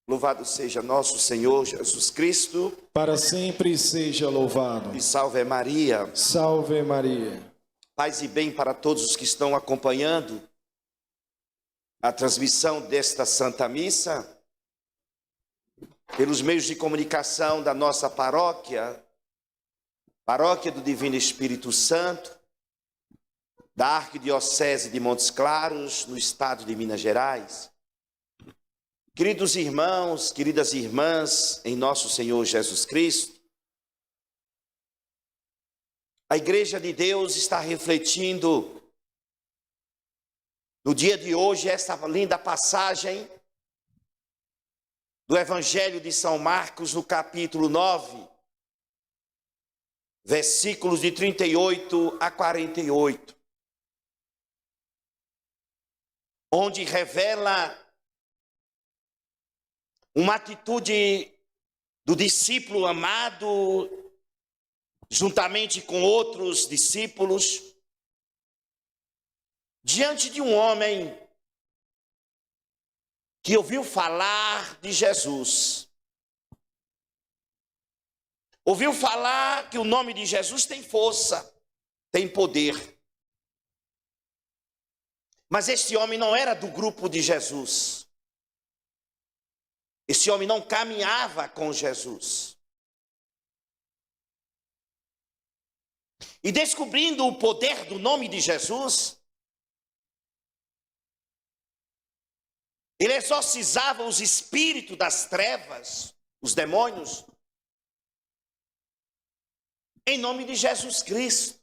Louvado seja nosso Senhor Jesus Cristo. Para sempre seja louvado. E salve Maria. Salve Maria. Paz e bem para todos os que estão acompanhando a transmissão desta Santa Missa pelos meios de comunicação da nossa paróquia, Paróquia do Divino Espírito Santo, da Arquidiocese de Montes Claros, no estado de Minas Gerais. Queridos irmãos, queridas irmãs, em nosso Senhor Jesus Cristo, a Igreja de Deus está refletindo no dia de hoje essa linda passagem do Evangelho de São Marcos, no capítulo 9, versículos de 38 a 48, onde revela uma atitude do discípulo amado, juntamente com outros discípulos, diante de um homem que ouviu falar de Jesus. Ouviu falar que o nome de Jesus tem força, tem poder. Mas este homem não era do grupo de Jesus. Esse homem não caminhava com Jesus. E descobrindo o poder do nome de Jesus, ele exorcizava os espíritos das trevas, os demônios, em nome de Jesus Cristo.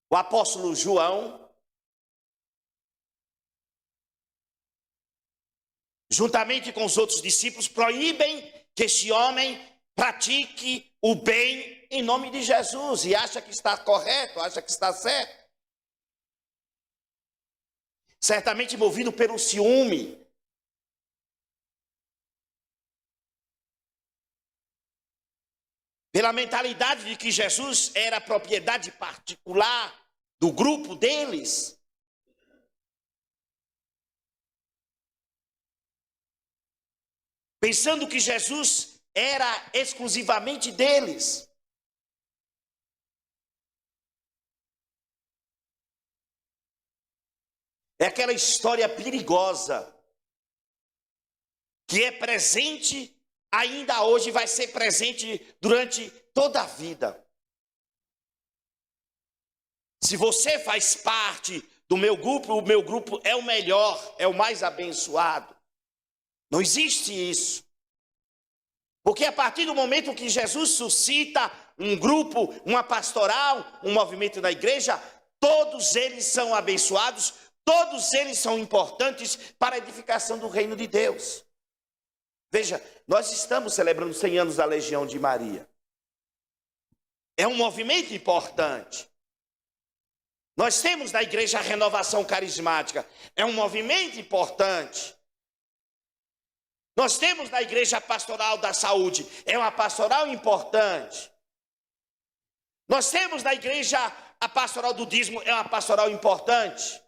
O apóstolo João, juntamente com os outros discípulos, proíbem que este homem pratique o bem em nome de Jesus e acha que está correto, acha que está certo. Certamente movido pelo ciúme. Pela mentalidade de que Jesus era propriedade particular do grupo deles. Pensando que Jesus era exclusivamente deles. É aquela história perigosa que é presente ainda hoje, vai ser presente durante toda a vida. Se você faz parte do meu grupo, o meu grupo é o melhor, é o mais abençoado. Não existe isso. Porque a partir do momento que Jesus suscita um grupo, uma pastoral, um movimento na igreja, todos eles são abençoados, todos eles são importantes para a edificação do reino de Deus. Veja, nós estamos celebrando 100 anos da Legião de Maria. É um movimento importante. Nós temos na igreja a renovação carismática. É um movimento importante. Nós temos na igreja a pastoral da saúde. É uma pastoral importante. Nós temos na igreja a pastoral do dízimo. É uma pastoral importante.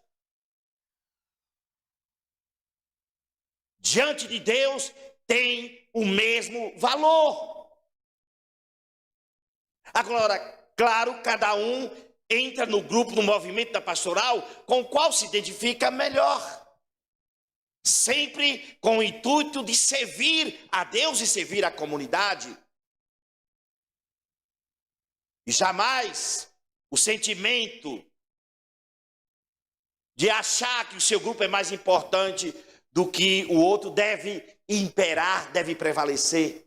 Diante de Deus tem o mesmo valor. Agora, claro, cada um entra no grupo, no movimento da pastoral, com o qual se identifica melhor. Sempre com o intuito de servir a Deus e servir a comunidade. E jamais o sentimento de achar que o seu grupo é mais importante do que o outro deve imperar, deve prevalecer.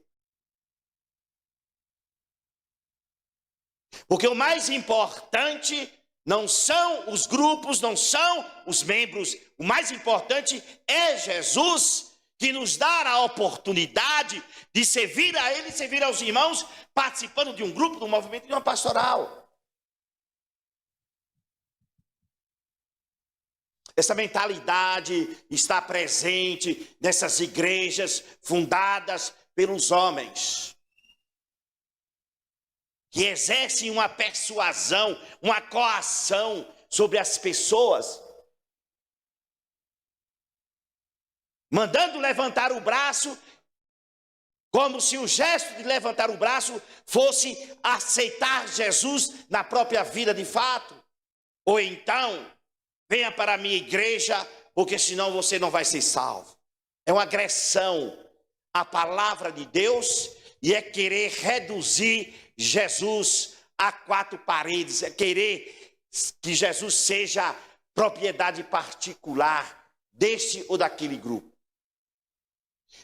Porque o mais importante não são os grupos, não são os membros. O mais importante é Jesus, que nos dá a oportunidade de servir a Ele, servir aos irmãos, participando de um grupo, de um movimento, de uma pastoral. Essa mentalidade está presente nessas igrejas fundadas pelos homens, que exercem uma persuasão, uma coação sobre as pessoas, mandando levantar o braço, como se o gesto de levantar o braço fosse aceitar Jesus na própria vida de fato. Ou então, venha para a minha igreja, porque senão você não vai ser salvo. É uma agressão à palavra de Deus e é querer reduzir Jesus a quatro paredes, é querer que Jesus seja propriedade particular deste ou daquele grupo.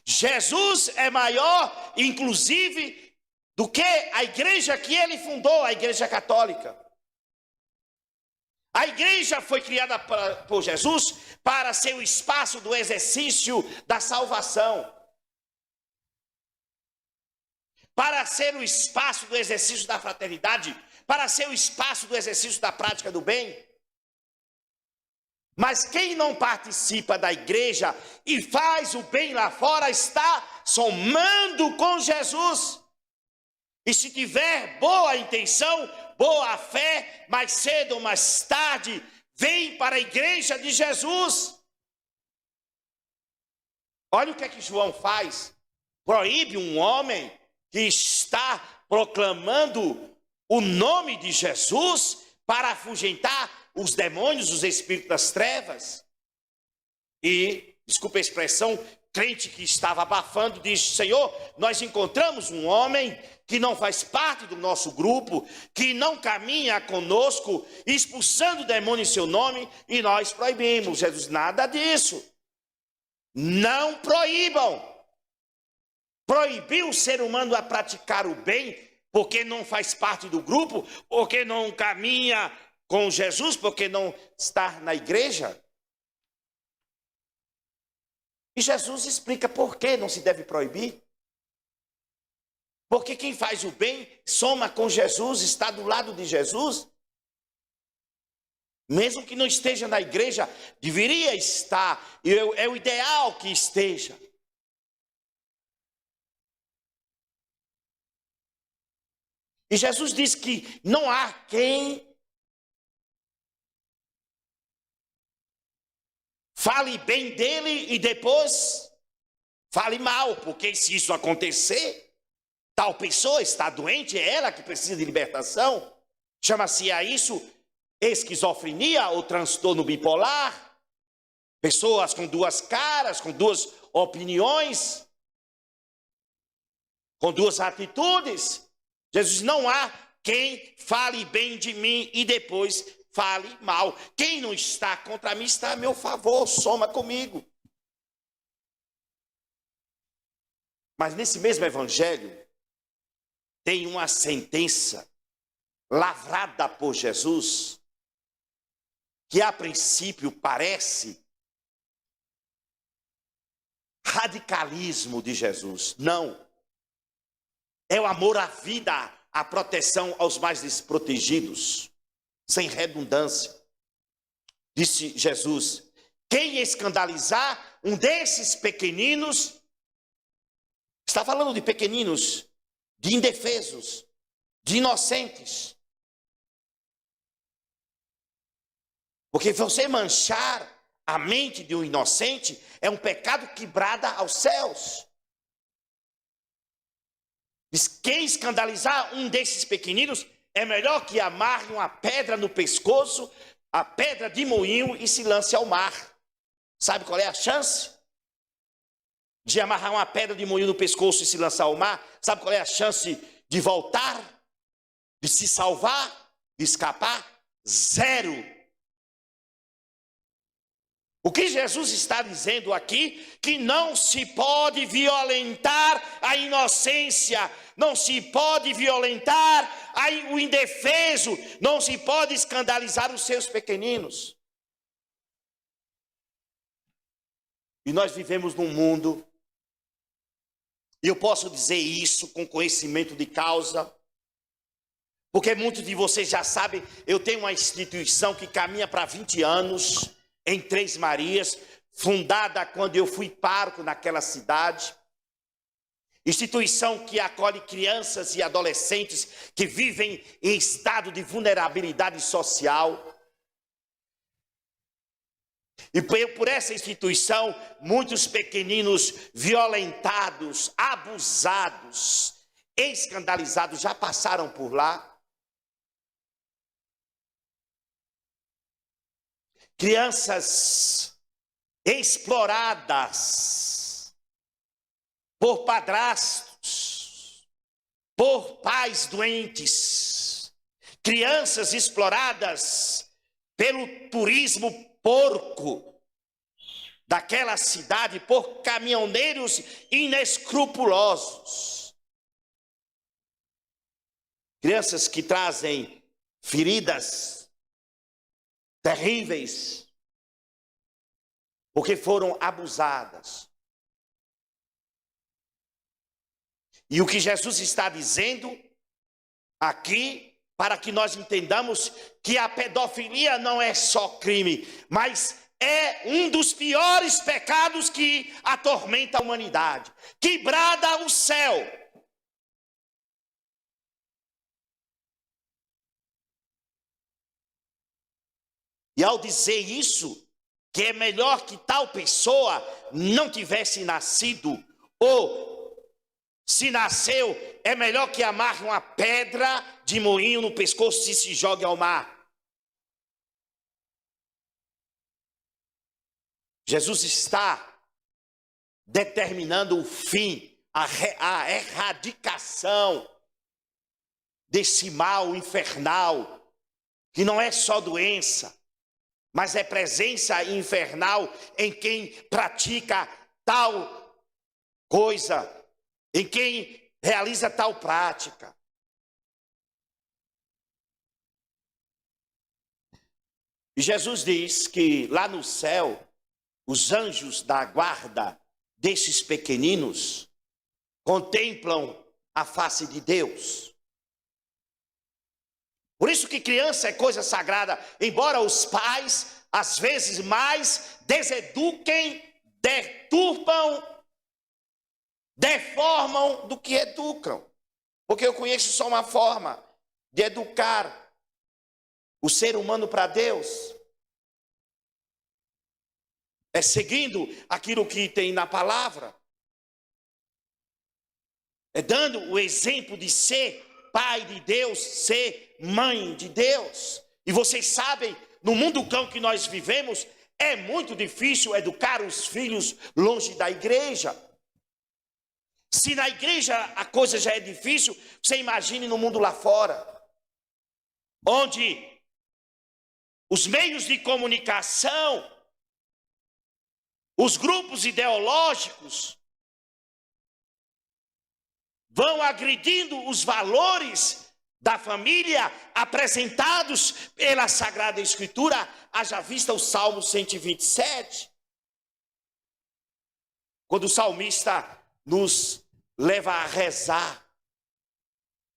Jesus é maior, inclusive, do que a igreja que ele fundou, a Igreja Católica. A igreja foi criada por Jesus para ser o espaço do exercício da salvação, para ser o espaço do exercício da fraternidade, para ser o espaço do exercício da prática do bem. Mas quem não participa da igreja e faz o bem lá fora está somando com Jesus. E se tiver boa intenção, boa fé, mais cedo ou mais tarde, vem para a igreja de Jesus. Olha o que é que João faz. Proíbe um homem que está proclamando o nome de Jesus para afugentar os demônios, os espíritos das trevas. E, desculpa a expressão, crente que estava abafando, diz: Senhor, nós encontramos um homem que não faz parte do nosso grupo, que não caminha conosco, expulsando demônio em seu nome, e nós proibimos. Jesus, nada disso. Não proíbam. Proibir o ser humano a praticar o bem, porque não faz parte do grupo, porque não caminha com Jesus, porque não está na igreja. E Jesus explica por que não se deve proibir. Porque quem faz o bem soma com Jesus, está do lado de Jesus. Mesmo que não esteja na igreja, deveria estar, é o ideal que esteja. E Jesus diz que não há quem fale bem dele e depois fale mal, porque se isso acontecer, tal pessoa está doente, é ela que precisa de libertação. Chama-se a isso esquizofrenia ou transtorno bipolar. Pessoas com duas caras, com duas opiniões, com duas atitudes. Jesus, não há quem fale bem de mim e depois fale mal. Quem não está contra mim está a meu favor, soma comigo. Mas nesse mesmo evangelho tem uma sentença lavrada por Jesus, que a princípio parece radicalismo de Jesus. Não. É o amor à vida, a proteção aos mais desprotegidos, sem redundância. Disse Jesus: quem escandalizar um desses pequeninos, está falando de pequeninos, de indefesos, de inocentes. Porque você manchar a mente de um inocente é um pecado que brada aos céus. Diz: quem escandalizar um desses pequeninos é melhor que amarre uma pedra no pescoço, a pedra de moinho, e se lance ao mar. Sabe qual é a chance de amarrar uma pedra de moinho no pescoço e se lançar ao mar? Sabe qual é a chance de voltar, de se salvar, de escapar? Zero. O que Jesus está dizendo aqui? Que não se pode violentar a inocência, não se pode violentar o indefeso, não se pode escandalizar os seus pequeninos. E nós vivemos num mundo, e eu posso dizer isso com conhecimento de causa, porque muitos de vocês já sabem, eu tenho uma instituição que caminha para 20 anos, em Três Marias, fundada quando eu fui pároco naquela cidade. Instituição que acolhe crianças e adolescentes que vivem em estado de vulnerabilidade social. E por essa instituição, muitos pequeninos violentados, abusados, escandalizados já passaram por lá. Crianças exploradas por padrastos, por pais doentes, crianças exploradas pelo turismo porco daquela cidade, por caminhoneiros inescrupulosos. Crianças que trazem feridas terríveis, porque foram abusadas. E o que Jesus está dizendo aqui, para que nós entendamos que a pedofilia não é só crime, mas é um dos piores pecados que atormenta a humanidade, que brada o céu. E ao dizer isso, que é melhor que tal pessoa não tivesse nascido, ou se nasceu, é melhor que amarre uma pedra de moinho no pescoço e se jogue ao mar. Jesus está determinando o fim, a erradicação desse mal infernal, que não é só doença, mas é presença infernal em quem pratica tal coisa, em quem realiza tal prática. E Jesus diz que lá no céu, os anjos da guarda desses pequeninos contemplam a face de Deus. Por isso que criança é coisa sagrada, embora os pais, às vezes mais, deseduquem, deturpam, deformam do que educam. Porque eu conheço só uma forma de educar o ser humano para Deus. É seguindo aquilo que tem na palavra. É dando o exemplo de ser pai de Deus, ser mãe de Deus. E vocês sabem, no mundo cão que nós vivemos, é muito difícil educar os filhos longe da igreja. Se na igreja a coisa já é difícil, você imagine no mundo lá fora, onde os meios de comunicação, os grupos ideológicos vão agredindo os valores da família apresentados pela Sagrada Escritura, haja vista o Salmo 127. Quando o salmista nos leva a rezar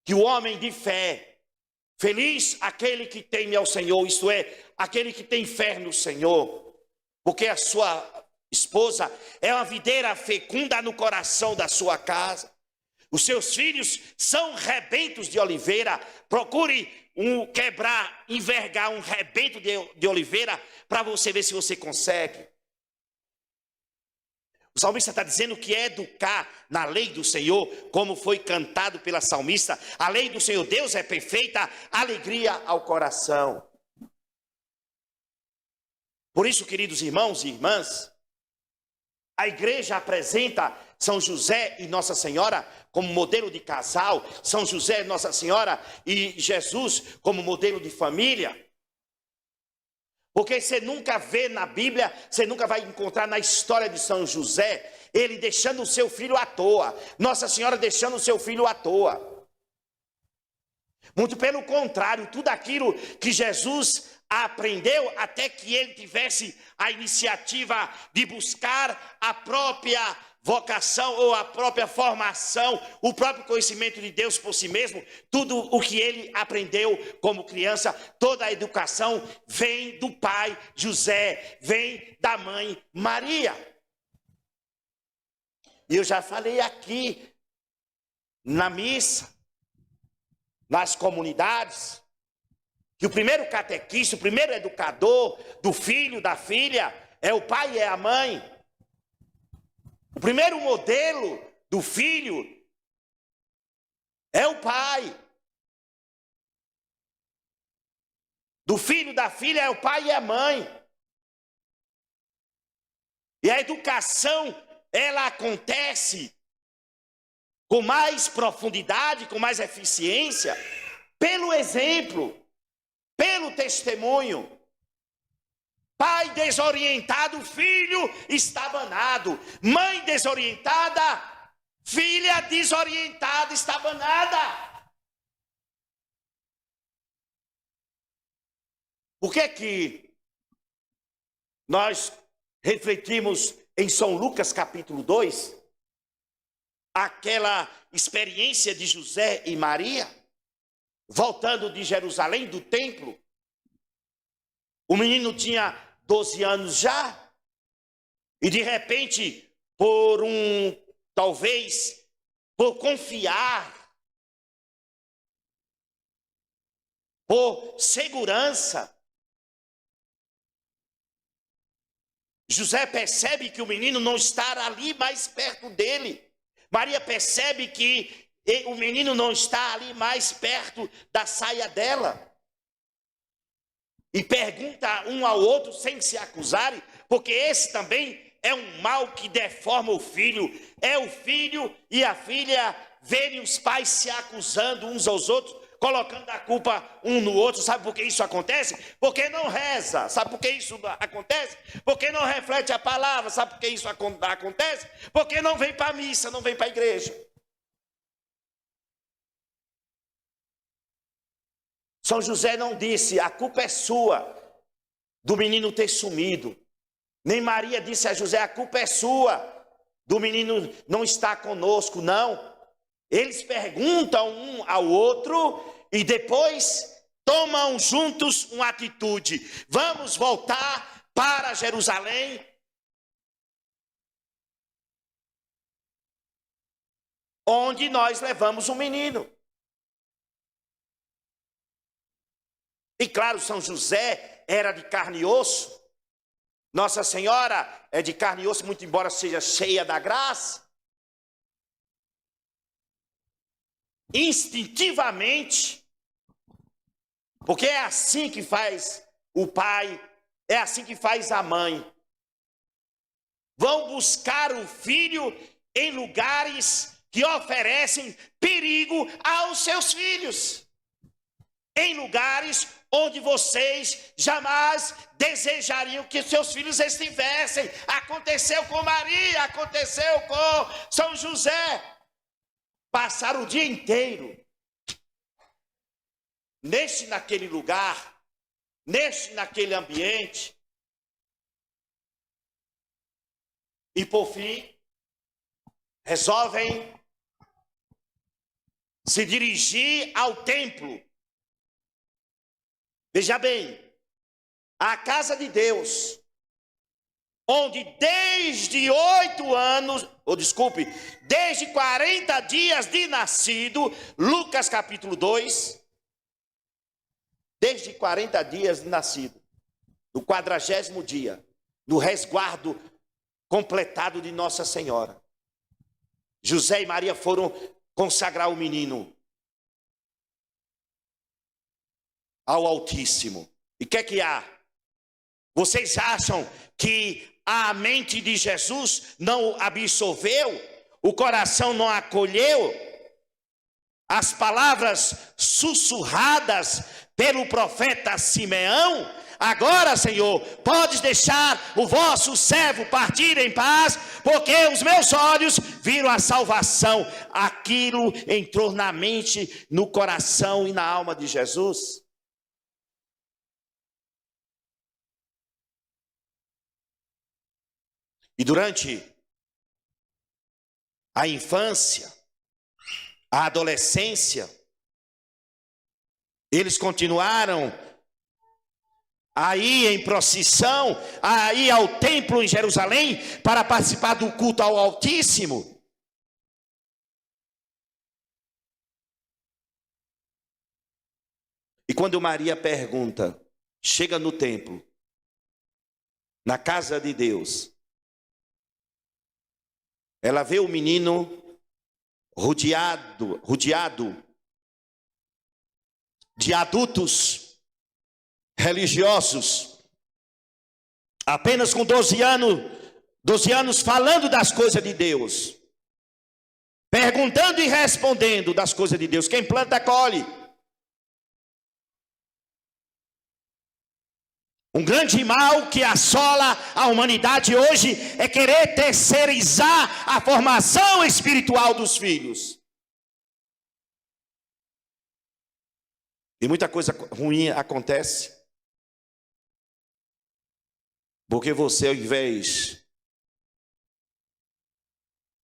que o homem de fé, feliz aquele que teme ao Senhor, isto é, aquele que tem fé no Senhor, porque a sua esposa é uma videira fecunda no coração da sua casa. Os seus filhos são rebentos de oliveira. Procure envergar um rebento de oliveira para você ver se você consegue. O salmista está dizendo que é educar na lei do Senhor, como foi cantado pela salmista. A lei do Senhor Deus é perfeita, alegria ao coração. Por isso, queridos irmãos e irmãs, a igreja apresenta São José e Nossa Senhora como modelo de casal, São José, Nossa Senhora e Jesus como modelo de família. Porque você nunca vê na Bíblia, você nunca vai encontrar na história de São José, ele deixando o seu filho à toa, Nossa Senhora deixando o seu filho à toa. Muito pelo contrário, tudo aquilo que Jesus aprendeu até que ele tivesse a iniciativa de buscar a própria vocação ou a própria formação, o próprio conhecimento de Deus por si mesmo, tudo o que ele aprendeu como criança, toda a educação vem do pai José, vem da mãe Maria. E eu já falei aqui na missa, nas comunidades, que o primeiro catequista, o primeiro educador do filho, da filha, é o pai e é a mãe. O primeiro modelo do filho é o pai. Do filho, da filha, é o pai e a mãe. E a educação, ela acontece com mais profundidade, com mais eficiência, pelo exemplo, pelo testemunho. Pai desorientado, filho estabanado. Mãe desorientada, filha desorientada, estabanada. Por que nós refletimos em São Lucas capítulo 2, aquela experiência de José e Maria, voltando de Jerusalém, do templo? O menino tinha 12 anos já, e de repente, talvez, por confiar, por segurança, José percebe que o menino não está ali mais perto dele. Maria percebe que o menino não está ali mais perto da saia dela. E pergunta um ao outro sem se acusarem, porque esse também é um mal que deforma o filho. É o filho e a filha verem os pais se acusando uns aos outros, colocando a culpa um no outro. Sabe por que isso acontece? Porque não reza. Sabe por que isso acontece? Porque não reflete a palavra. Sabe por que isso acontece? Porque não vem para a missa, não vem para a igreja. São José não disse, a culpa é sua do menino ter sumido. Nem Maria disse a José, a culpa é sua do menino não estar conosco. Não. Eles perguntam um ao outro e depois tomam juntos uma atitude. Vamos voltar para Jerusalém. Onde nós levamos o menino. E claro, São José era de carne e osso. Nossa Senhora é de carne e osso, muito embora seja cheia da graça. Instintivamente, porque é assim que faz o pai, é assim que faz a mãe. Vão buscar o filho em lugares que oferecem perigo aos seus filhos. Em lugares onde vocês jamais desejariam que seus filhos estivessem. Aconteceu com Maria, aconteceu com São José. Passaram o dia inteiro naquele lugar, naquele ambiente. E por fim, resolvem se dirigir ao templo. Veja bem, a casa de Deus, onde desde 40 dias de nascido, Lucas capítulo 2, desde 40 dias de nascido, no 40º dia, no resguardo completado de Nossa Senhora, José e Maria foram consagrar o menino ao Altíssimo. E o que há? Vocês acham que a mente de Jesus não absorveu? O coração não acolheu? As palavras sussurradas pelo profeta Simeão? Agora, Senhor, podes deixar o vosso servo partir em paz, porque os meus olhos viram a salvação. Aquilo entrou na mente, no coração e na alma de Jesus. E durante a infância, a adolescência, eles continuaram a ir em procissão, a ir ao templo em Jerusalém para participar do culto ao Altíssimo. E quando Maria pergunta, chega no templo, na casa de Deus. Ela vê o menino rodeado de adultos religiosos, apenas com 12 anos falando das coisas de Deus, perguntando e respondendo das coisas de Deus. Quem planta, colhe. Um grande mal que assola a humanidade hoje é querer terceirizar a formação espiritual dos filhos. E muita coisa ruim acontece porque você, ao invés,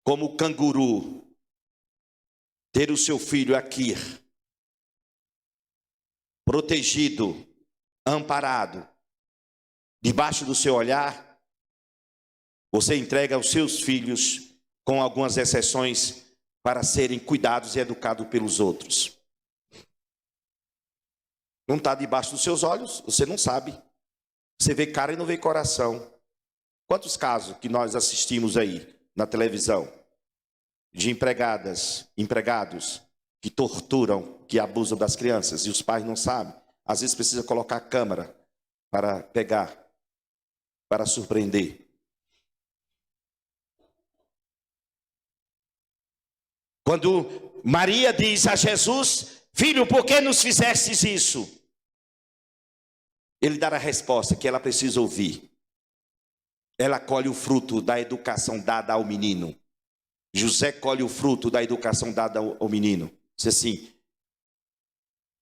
como canguru, ter o seu filho aqui, protegido, amparado, debaixo do seu olhar, você entrega os seus filhos, com algumas exceções, para serem cuidados e educados pelos outros. Não está debaixo dos seus olhos, você não sabe. Você vê cara e não vê coração. Quantos casos que nós assistimos aí na televisão de empregados que torturam, que abusam das crianças e os pais não sabem. Às vezes precisa colocar a câmera para pegar, para surpreender. Quando Maria diz a Jesus: filho, por que nos fizestes isso? Ele dá a resposta que ela precisa ouvir. Ela colhe o fruto da educação dada ao menino. José colhe o fruto da educação dada ao menino. Diz assim: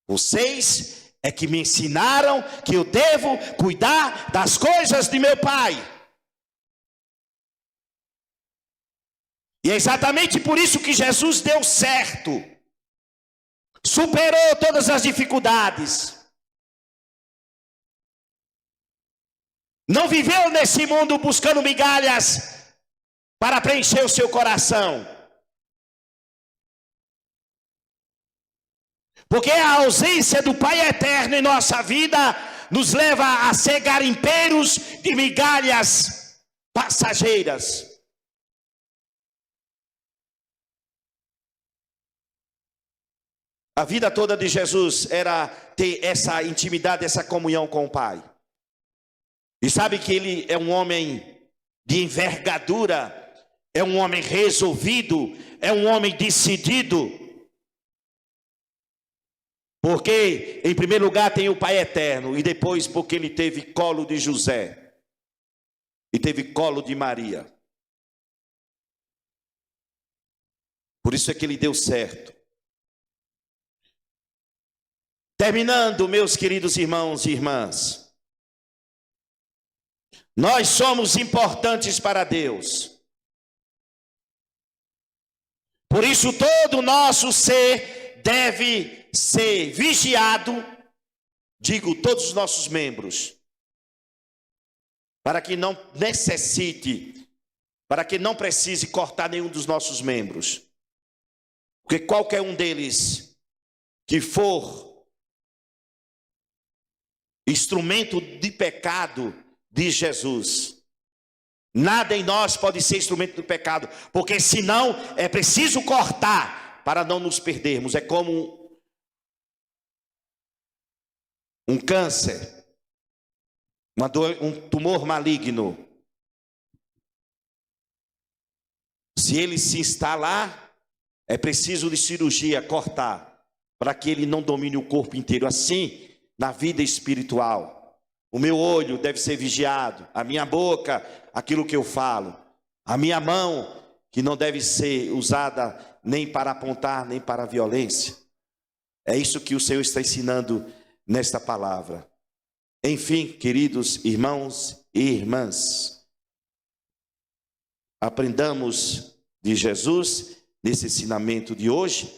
vocês é que me ensinaram que eu devo cuidar das coisas de meu pai. E é exatamente por isso que Jesus deu certo. Superou todas as dificuldades. Não viveu nesse mundo buscando migalhas para preencher o seu coração. Porque a ausência do Pai eterno em nossa vida nos leva a ser garimpeiros de migalhas passageiras. A vida toda de Jesus era ter essa intimidade, essa comunhão com o Pai. E sabe que ele é um homem de envergadura, é um homem resolvido, é um homem decidido. Porque, em primeiro lugar, tem o Pai eterno, e depois porque ele teve colo de José, e teve colo de Maria. Por isso é que ele deu certo. Terminando, meus queridos irmãos e irmãs, nós somos importantes para Deus. Por isso todo o nosso ser deve ser vigiado, digo, todos os nossos membros, para que não necessite, para que não precise cortar nenhum dos nossos membros. Porque qualquer um deles que for instrumento de pecado, diz Jesus, nada em nós pode ser instrumento do pecado, porque senão é preciso cortar para não nos perdermos. É como um câncer, um tumor maligno. Se ele se instalar, é preciso de cirurgia cortar, para que ele não domine o corpo inteiro. Assim, na vida espiritual, o meu olho deve ser vigiado, a minha boca, aquilo que eu falo, a minha mão, que não deve ser usada nem para apontar, nem para a violência. É isso que o Senhor está ensinando nesta palavra. Enfim, queridos irmãos e irmãs, aprendamos de Jesus nesse ensinamento de hoje,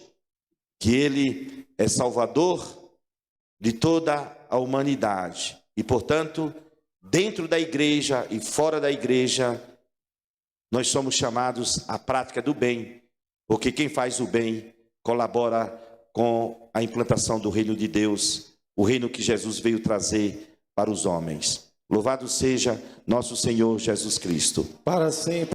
que Ele é Salvador de toda a humanidade. E, portanto, dentro da igreja e fora da igreja, nós somos chamados à prática do bem, porque quem faz o bem colabora com a implantação do reino de Deus, o reino que Jesus veio trazer para os homens. Louvado seja nosso Senhor Jesus Cristo. Para sempre.